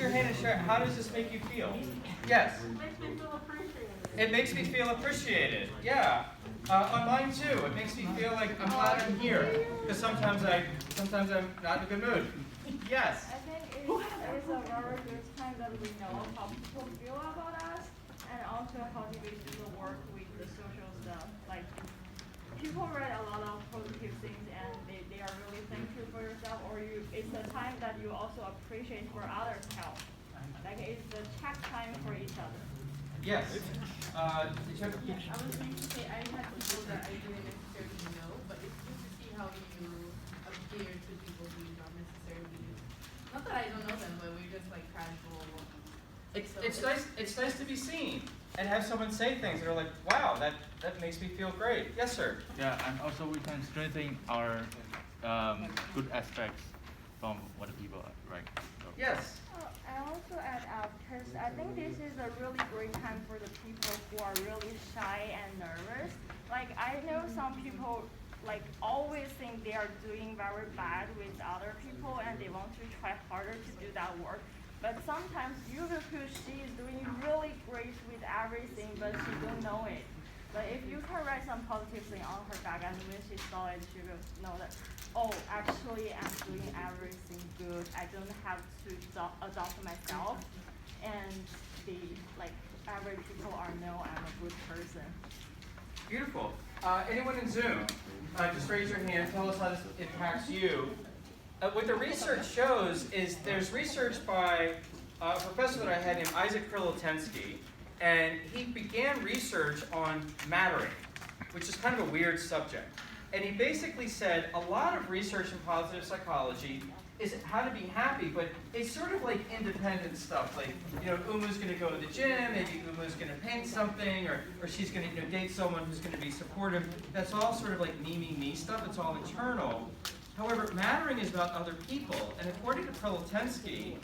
your hand and share. How does this make you feel? Yes. It makes me feel appreciated. It makes me feel appreciated. Yeah. On mine too. It makes me feel like I'm glad I'm here. Because sometimes I'm not in a good mood. Yes. I think it's a very good time that we know how people feel about us and also how do we do the work with the social stuff. Like people write a lot of positive things and they are really thankful for yourself, or it's a time that you also appreciate for others' help. Like it's the check time for each other. Yes. I was going to say I had people that I didn't necessarily know, but it's good to see how you appear to people who you don't necessarily. Not that I don't know them, but we're just like casual. It's nice to be seen and have someone say things that are like, wow, that makes me feel great. Yes, sir. Yeah, and also we can strengthen our good aspects from what the people are, right? So. Yes. I also add up because I think this is a really great time for the people who are really shy and nervous. Like I know some people like always think they are doing very bad with other people and they want to try harder to do that work. But sometimes you feel she is doing really great with everything, but she don't know it. But if you can write some positive thing on her back, and when she saw it, she will know that, oh, actually I'm doing everything good. I don't have to adopt myself, and every people are know I'm a good person. Beautiful. Anyone in Zoom? Just raise your hand. Tell us how this impacts you. What the research shows is there's research by a professor that I had named Isaac Krylotensky, and he began research on mattering, which is kind of a weird subject. And he basically said a lot of research in positive psychology is how to be happy, but it's sort of like independent stuff. Like, Umu's going to go to the gym, maybe Umu's going to paint something, or she's going to date someone who's going to be supportive. That's all sort of like me stuff. It's all internal. However, mattering is about other people. And according to Krylotensky,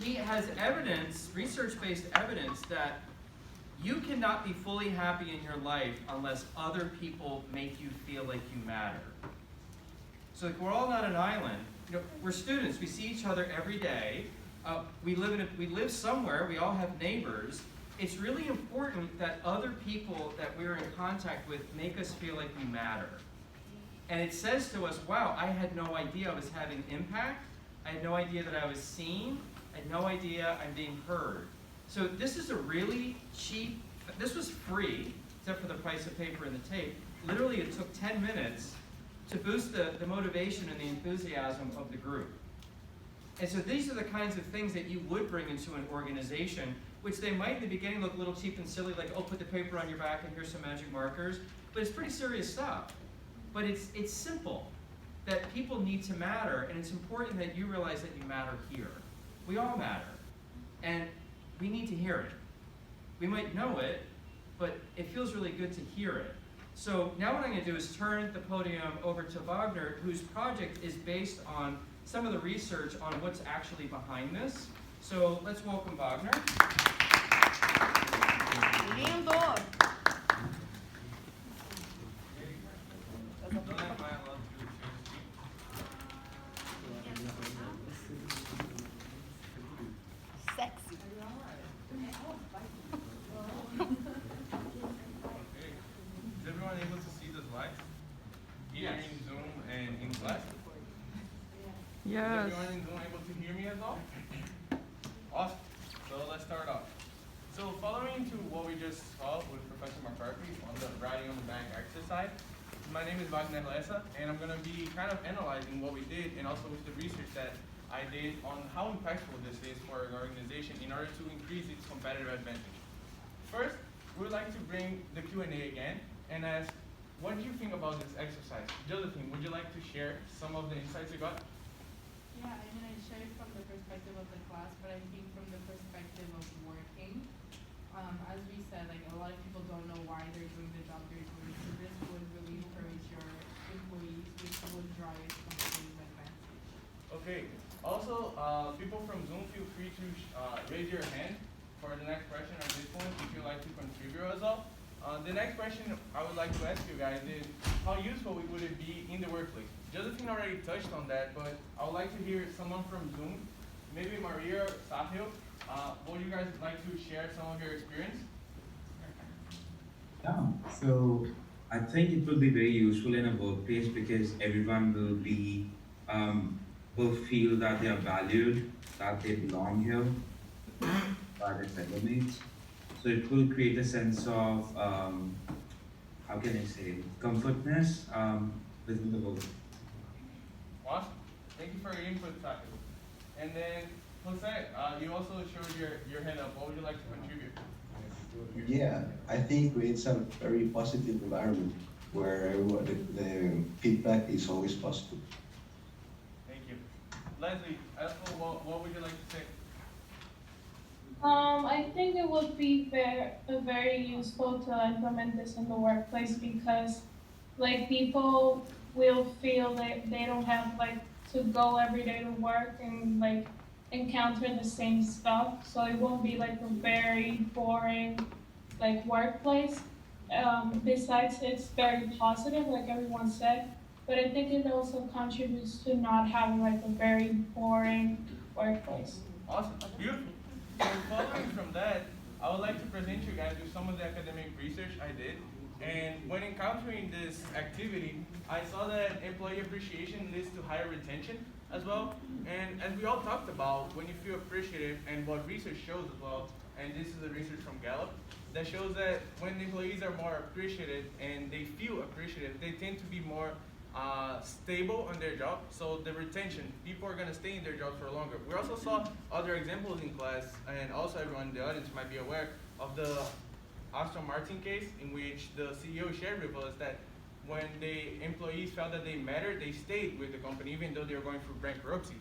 he has evidence, research-based evidence, that you cannot be fully happy in your life unless other people make you feel like you matter. So we're all not an island. We're students. We see each other every day. We live somewhere. We all have neighbors. It's really important that other people that we're in contact with make us feel like we matter. And it says to us, wow, I had no idea I was having impact. I had no idea that I was seen. I had no idea I'm being heard. So this is a really cheap, this was free, except for the price of paper and the tape. Literally, it took 10 minutes to boost the motivation and the enthusiasm of the group. And so these are the kinds of things that you would bring into an organization, which they might in the beginning look a little cheap and silly, like, oh, put the paper on your back and here's some magic markers. But it's pretty serious stuff. But it's simple, that people need to matter, and it's important that you realize that you matter here. We all matter, and we need to hear it. We might know it, but it feels really good to hear it. So now what I'm going to do is turn the podium over to Wagner, whose project is based on some of the research on what's actually behind this. So let's welcome Wagner. Lindo. Sexy. Is everyone able to see the slides? Either Yes. in Zoom and in class? Yes. Is everyone in Zoom able to hear me as well? Awesome. So let's start off. So following to what we just saw with Professor McCarthy on the writing on the back exercise, my name is Wagner Lessa, and I'm going to be kind of analyzing what we did and also with the research that I did on how impactful this is for an organization in order to increase its competitive advantage. First, we would like to bring the Q&A again and ask, what do you think about this exercise? Josephine, would you like to share some of the insights you got? Yeah, I mean, I share it from the perspective of the class, but I think from the perspective of working, as we said, like a lot of people don't know why they're doing the job they're doing, so this would really encourage your employees, which would drive competitive advantage. Okay. Also, people from Zoom, feel free to raise your hand for the next question on this one if you'd like to contribute as well. The next question I would like to ask you guys is, how useful would it be in the workplace? Josephine already touched on that, but I would like to hear someone from Zoom, maybe Maria. Maria, Sahil, would you guys like to share some of your experience? Yeah, so I think it will be very useful in a workplace because everyone will feel that they are valued, that they belong here, by their fellow mates. So it will create a sense of how can I say comfortness within the work. Awesome. Thank you for your input, Sahil. And then, Jose, you also showed your hand up. What would you like to contribute? Yeah, I think it's a very positive environment where everyone, the feedback is always positive. Thank you. Leslie, what would you like to say? I think it would be very useful to implement this in the workplace because, like, people will feel that they don't have like to go every day to work and like encounter the same stuff. So it won't be like a very boring like workplace. Besides, it's very positive, like everyone said. But I think it also contributes to not having like a very boring workplace. Awesome. Beautiful. So following from that, I would like to present you guys with some of the academic research I did. And when encountering this activity, I saw that employee appreciation leads to higher retention as well. And as we all talked about, when you feel appreciative, and what research shows as well, and this is the research from Gallup, that shows that when employees are more appreciated and they feel appreciative, they tend to be more stable on their job. So the retention, people are gonna stay in their jobs for longer. We also saw other examples in class, and also everyone in the audience might be aware of the Aston Martin case, in which the CEO shared with us that when the employees felt that they mattered, they stayed with the company even though they were going through bankruptcy.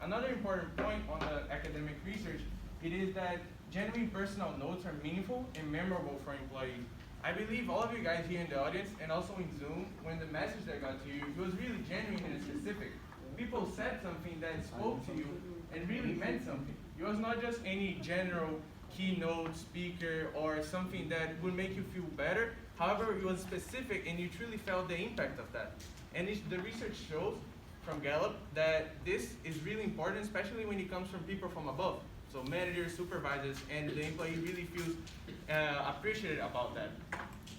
Another important point on the academic research, it is that genuine personal notes are meaningful and memorable for employees. I believe all of you guys here in the audience and also in Zoom, when the message that got to you, it was really genuine and specific. People said something that spoke to you and really meant something. It was not just any general keynote speaker or something that would make you feel better. However, it was specific and you truly felt the impact of that. And the research shows from Gallup that this is really important, especially when it comes from people from above. So managers, supervisors, and the employee really feels appreciated about that.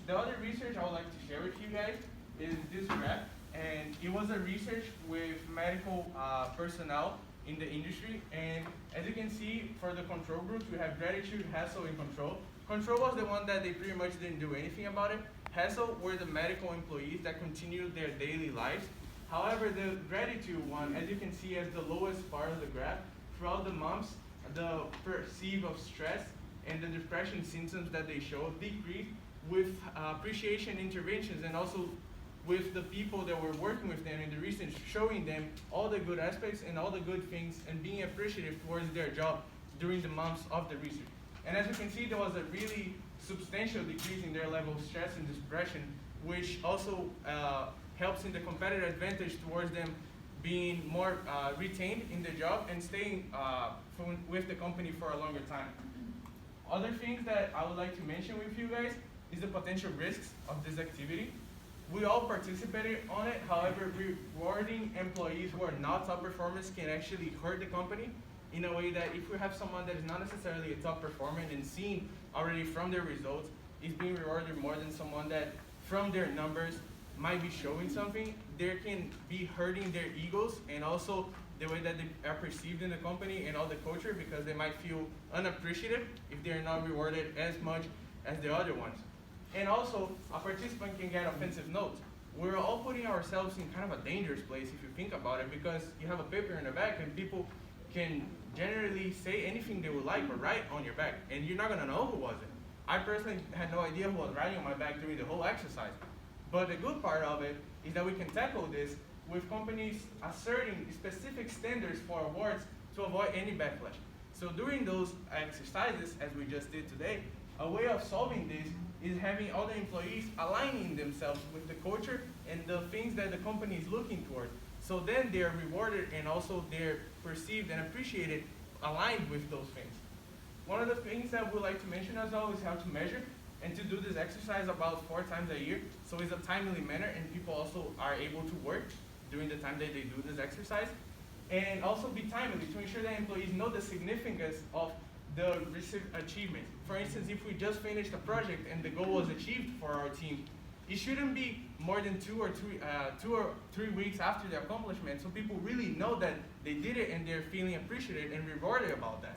The other research I would like to share with you guys is this graph, and it was a research with medical personnel in the industry. And as you can see, for the control groups, we have gratitude, hassle, and control. Control was the one that they pretty much didn't do anything about it. Hassle were the medical employees that continued their daily lives. However, the gratitude one, as you can see as the lowest part of the graph, throughout the months, the perceive of stress and the depression symptoms that they show decreased with appreciation interventions, and also with the people that were working with them in the research, showing them all the good aspects and all the good things and being appreciative towards their job during the months of the research. And as you can see, there was a really substantial decrease in their level of stress and depression, which also helps in the competitive advantage towards them being more retained in their job and staying with the company for a longer time. Other things that I would like to mention with you guys is the potential risks of this activity. We all participated on it. However, rewarding employees who are not top performers can actually hurt the company in a way that if we have someone that is not necessarily a top performer and seen already from their results is being rewarded more than someone that from their numbers might be showing something, there can be hurting their egos and also the way that they are perceived in the company and all the culture, because they might feel unappreciative if they're not rewarded as much as the other ones. And also, a participant can get offensive notes. We're all putting ourselves in kind of a dangerous place if you think about it, because you have a paper in the back and people can generally say anything they would like or write on your back, and you're not gonna know who was it. I personally had no idea who was writing on my back during the whole exercise. But the good part of it is that we can tackle this with companies asserting specific standards for awards to avoid any backlash. So during those exercises, as we just did today, a way of solving this is having all the employees aligning themselves with the culture and the things that the company is looking toward. So then they're rewarded and also they're perceived and appreciated aligned with those things. One of the things that we like to mention as well is how to measure and to do this exercise about 4 times a year. So it's a timely manner and people also are able to work during the time that they do this exercise. and also be timely to ensure that employees know the significance of the received achievement. For instance, if we just finished a project and the goal was achieved for our team, it shouldn't be more than 2 or 3 weeks after the accomplishment, so people really know that they did it and they're feeling appreciated and rewarded about that.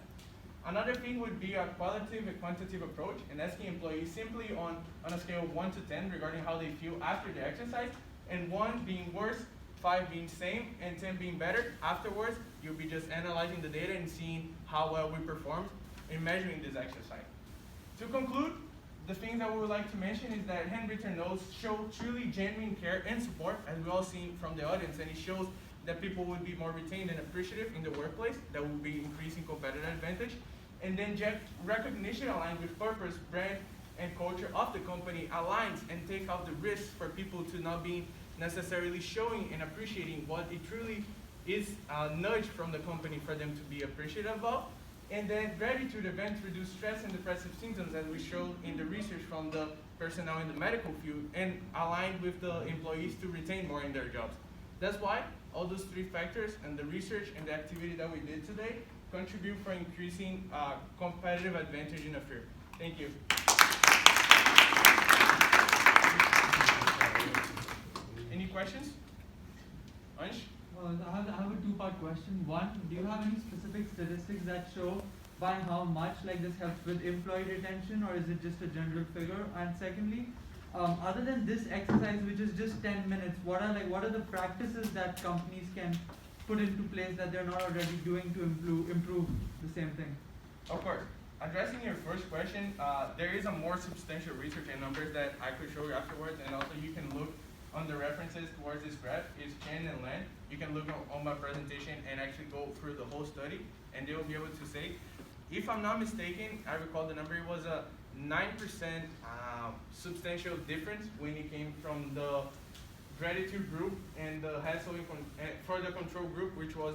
Another thing would be a qualitative and quantitative approach, and asking employees simply on a scale of 1 to 10 regarding how they feel after the exercise, and 1 being worse, 5 being same, and 10 being better. Afterwards, you'll be just analyzing the data and seeing how well we performed in measuring this exercise. To conclude, the things that we would like to mention is that handwritten notes show truly genuine care and support, as we all seen from the audience, and it shows that people would be more retained and appreciative in the workplace. That will be increasing competitive advantage. And then recognition aligned with purpose, brand, and culture of the company aligns and take out the risks for people to not be necessarily showing and appreciating what it truly is a nudge from the company for them to be appreciative of. And then gratitude events reduce stress and depressive symptoms, as we showed in the research from the personnel in the medical field, and aligned with the employees to retain more in their jobs. That's why all those 3 factors and the research and the activity that we did today contribute for increasing competitive advantage in a firm. Thank you. Any questions? Ansh? I have a 2-part question. One, do you have any specific statistics that show by how much this helps with employee retention, or is it just a general figure? And secondly, other than this exercise, which is just 10 minutes, what are the practices that companies can put into place that they're not already doing to improve the same thing? Of course. Addressing your first question, there is a more substantial research and numbers that I could show you afterwards, and also you can look on the references towards this graph. It's Chen and Len. You can look on my presentation and actually go through the whole study, and they will be able to say, if I'm not mistaken, I recall the number, it was a 9% substantial difference when it came from the gratitude group and the hassle for the control group, which was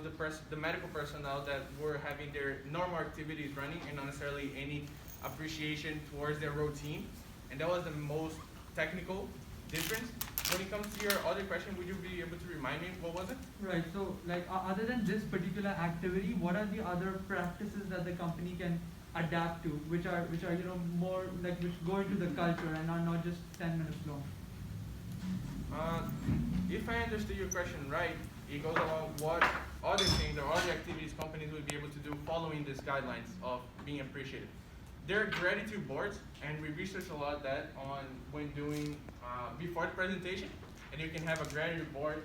the medical personnel that were having their normal activities running and not necessarily any appreciation towards their routine. And that was the most technical difference. When it comes to your other question, would you be able to remind me, what was it? Right, so other than this particular activity, what are the other practices that the company can adapt to, which are more which go into the culture and are not just 10 minutes long? If I understood your question right, it goes along what other things or other activities companies would be able to do following these guidelines of being appreciated. There are gratitude boards, and we researched a lot that on when doing before the presentation, and you can have a gratitude board,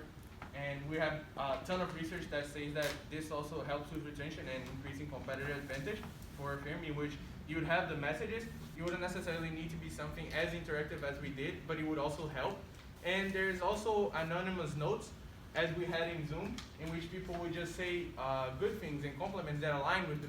and we have a ton of research that says that this also helps with retention and increasing competitive advantage for a firm, in which you would have the messages. You wouldn't necessarily need to be something as interactive as we did, but it would also help. And there's also anonymous notes, as we had in Zoom, in which people would just say good things and compliments that align with the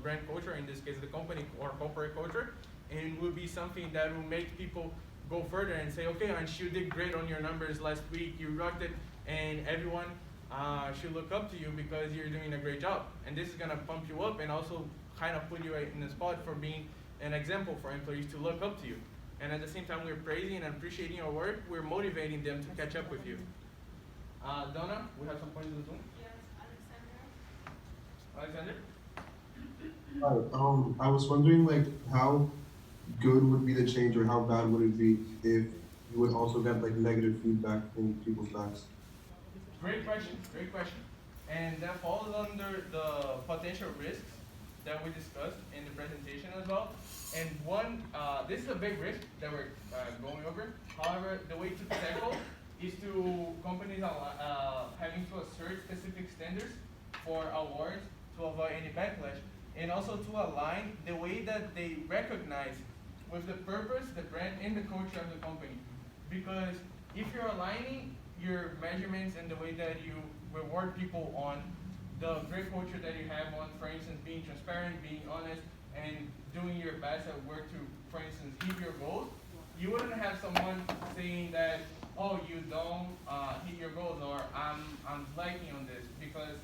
brand culture, in this case the company or corporate culture, and would be something that will make people go further and say, okay, Ansh, you did great on your numbers last week, you rocked it, and everyone should look up to you because you're doing a great job. And this is gonna pump you up and also kind of put you in a spot for being an example for employees to look up to you. And at the same time, we're praising and appreciating your work, we're motivating them to catch up with you. Donna, we have some points on Zoom. Yes, Alexander? Alexander? Hi, I was wondering how good would be the change, or how bad would it be if you would also get negative feedback from people's backs? Great question, great question. And that falls under the potential risks that we discussed in the presentation as well. And one, this is a big risk that we're going over. However, the way to tackle is to companies having to assert specific standards for awards to avoid any backlash, and also to align the way that they recognize with the purpose, the brand, and the culture of the company. Because if you're aligning your measurements and the way that you reward people on the great culture that you have on, for instance, being transparent, being honest, and doing your best at work to, for instance, hit your goals, you wouldn't have someone saying that, oh, you don't hit your goals, or I'm lacking on this, because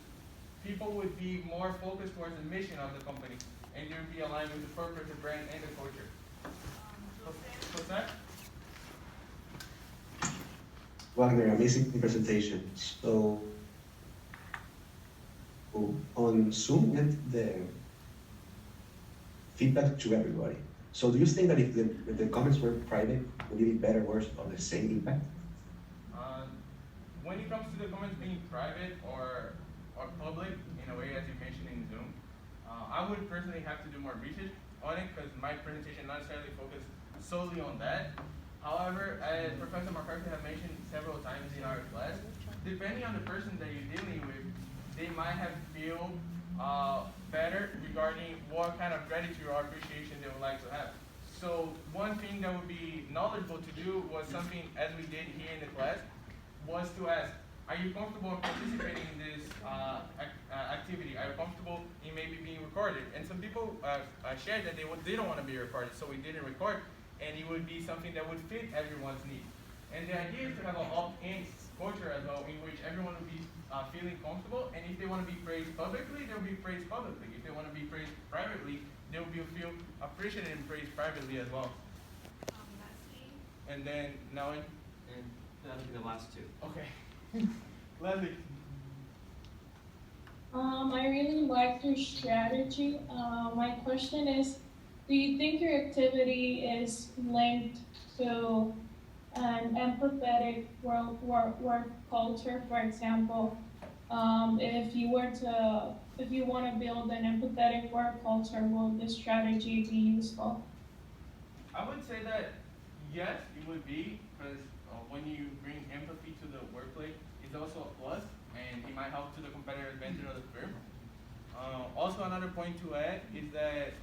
people would be more focused towards the mission of the company, and you would be aligned with the purpose, the brand, and the culture. Jose? Wagner, amazing presentation. So on Zoom get the feedback to everybody. So do you think that if the comments were private, would it be better or worse on the same impact? When it comes to the comments being private or public, in a way as you mentioned in Zoom, I would personally have to do more research on it because my presentation not necessarily focused solely on that. However, as Professor McCarthy have mentioned several times in our class, depending on the person that you're dealing with, they might have feel better regarding what kind of gratitude or appreciation they would like to have. So one thing that would be knowledgeable to do was something as we did here in the class, was to ask, are you comfortable participating in this activity? Are you comfortable in maybe being recorded? And some people shared that they didn't want to be recorded, so we didn't record, and it would be something that would fit everyone's needs. And the idea is to have an opt-in culture as well, in which everyone would be feeling comfortable, and if they want to be praised publicly, they'll be praised publicly. If they want to be praised privately, they'll feel appreciated and praised privately as well. And then, now in? And that'll be the last two. Okay. Leslie. I really like your strategy. My question is, do you think your activity is linked to an empathetic work culture? For example, if you want to build an empathetic work culture, will this strategy be useful? I would say that yes, it would be, because when you bring empathy to the workplace, it's also a plus, and it might help to the competitive advantage of the firm. Also, another point to add is that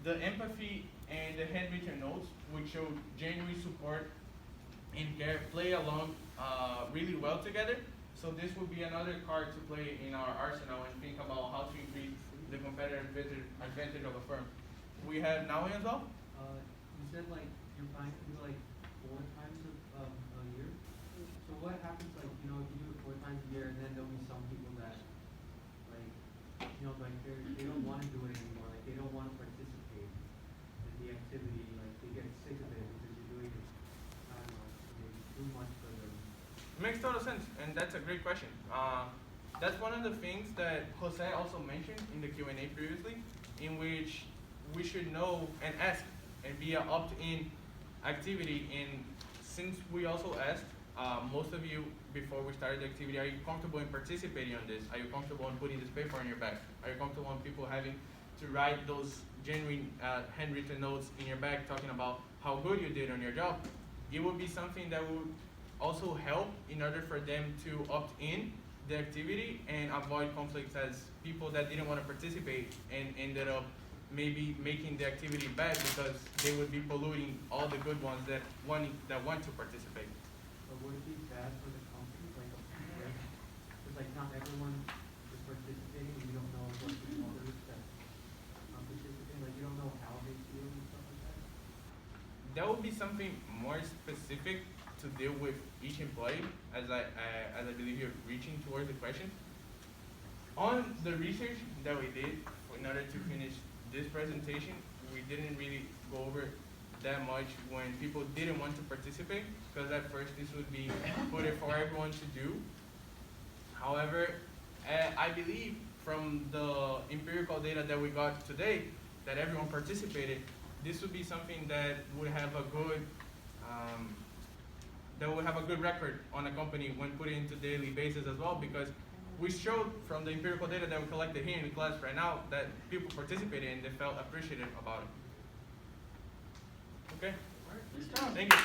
the empathy and the handwritten notes, which show genuine support and care, play along really well together. So this would be another card to play in our arsenal and think about how to increase the competitive advantage of a firm. We have now as well. You said like you're trying to do like 4 times a year. So what happens like, if you do it 4 times a year and then there'll be some people that like, they don't want to do it anymore. Like they don't want to participate in the activity. Like they get sick of it because you're doing it, I don't know, maybe too much for them. It makes total sense, and that's a great question. That's one of the things that Jose also mentioned in the Q&A previously, in which we should know and ask and be an opt-in activity. And since we also asked most of you before we started the activity, are you comfortable in participating on this? Are you comfortable in putting this paper on your back? Are you comfortable in people having to write those genuine handwritten notes in your bag talking about how good you did on your job? It would be something that would also help in order for them to opt in the activity and avoid conflicts as people that didn't want to participate and ended up maybe making the activity bad because they would be polluting all the good ones that want to participate. But would it be bad for the company, because like not everyone is participating, and you don't know what the others that aren't participating, like you don't know how they feel and stuff like that? That would be something more specific to deal with each employee, as I believe you're reaching towards the question. On the research that we did in order to finish this presentation, we didn't really go over that much when people didn't want to participate, because at first this would be put it for everyone to do. However, I believe from the empirical data that we got today that everyone participated, this would be something that would have a good record on a company when put into daily basis as well, because we showed from the empirical data that we collected here in the class right now that people participated and they felt appreciative about it. Okay? Thank you.